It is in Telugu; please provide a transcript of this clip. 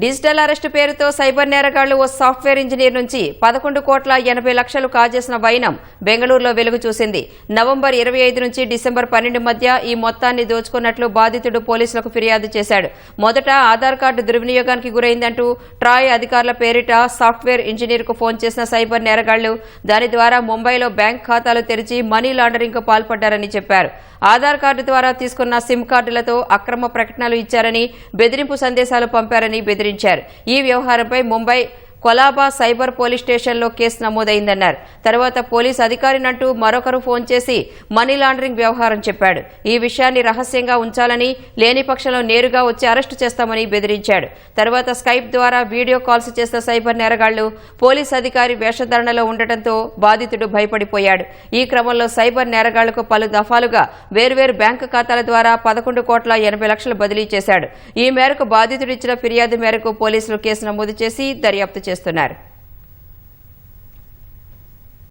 డిజిటల్ అరెస్టు పేరుతో సైబర్ నేరగాళ్లు ఓ సాఫ్ట్వేర్ ఇంజనీర్ నుంచి 11,80,00,000 కాజేసిన వైనం బెంగళూరులో వెలుగు చూసింది. నవంబర్ 25 నుంచి డిసెంబర్ 12 మధ్య ఈ మొత్తాన్ని దోచుకున్నట్లు బాధితుడు పోలీసులకు ఫిర్యాదు చేశాడు. మొదట ఆధార్ కార్డు దుర్వినియోగానికి గురైందంటూ ట్రాయ్ అధికారుల పేరిట సాఫ్ట్వేర్ ఇంజనీర్కు ఫోన్ చేసిన సైబర్ నేరగాళ్లు దాని ద్వారా ముంబైలో బ్యాంక్ ఖాతాలు తెరిచి మనీ లాండరింగ్కు పాల్పడ్డారని చెప్పారు. ఆధార్ కార్డు ద్వారా తీసుకున్న సిమ్ కార్డులతో అక్రమ ప్రకటనలు ఇచ్చారని, బెదిరింపు సందేశాలు పంపారని బెదిరించారు. ఈ వ్యవహారంపై ముంబై కొలాబా సైబర్ పోలీస్ స్టేషన్లో కేసు నమోదైందన్నారు. తర్వాత పోలీస్ అధికారినంటూ మరొకరు ఫోన్ చేసి మనీ లాండరింగ్ వ్యవహారం చెప్పాడు. ఈ విషయాన్ని రహస్యంగా ఉంచాలని, లేని పక్షంలో నేరుగా వచ్చి అరెస్టు చేస్తామని బెదిరించాడు. తర్వాత స్కైప్ ద్వారా వీడియో కాల్స్ చేసిన సైబర్ నేరగాళ్లు పోలీస్ అధికారి వేషధారణలో ఉండటంతో బాధితుడు భయపడిపోయాడు. ఈ క్రమంలో సైబర్ నేరగాళ్లకు పలు దఫాలుగా వేర్వేరు బ్యాంకు ఖాతాల ద్వారా 11,80,00,000 బదిలీ చేశాడు. ఈ మేరకు బాధితుడు ఇచ్చిన ఫిర్యాదు మేరకు పోలీసులు కేసు నమోదు చేసి దర్యాప్తు చేస్తున్నారు.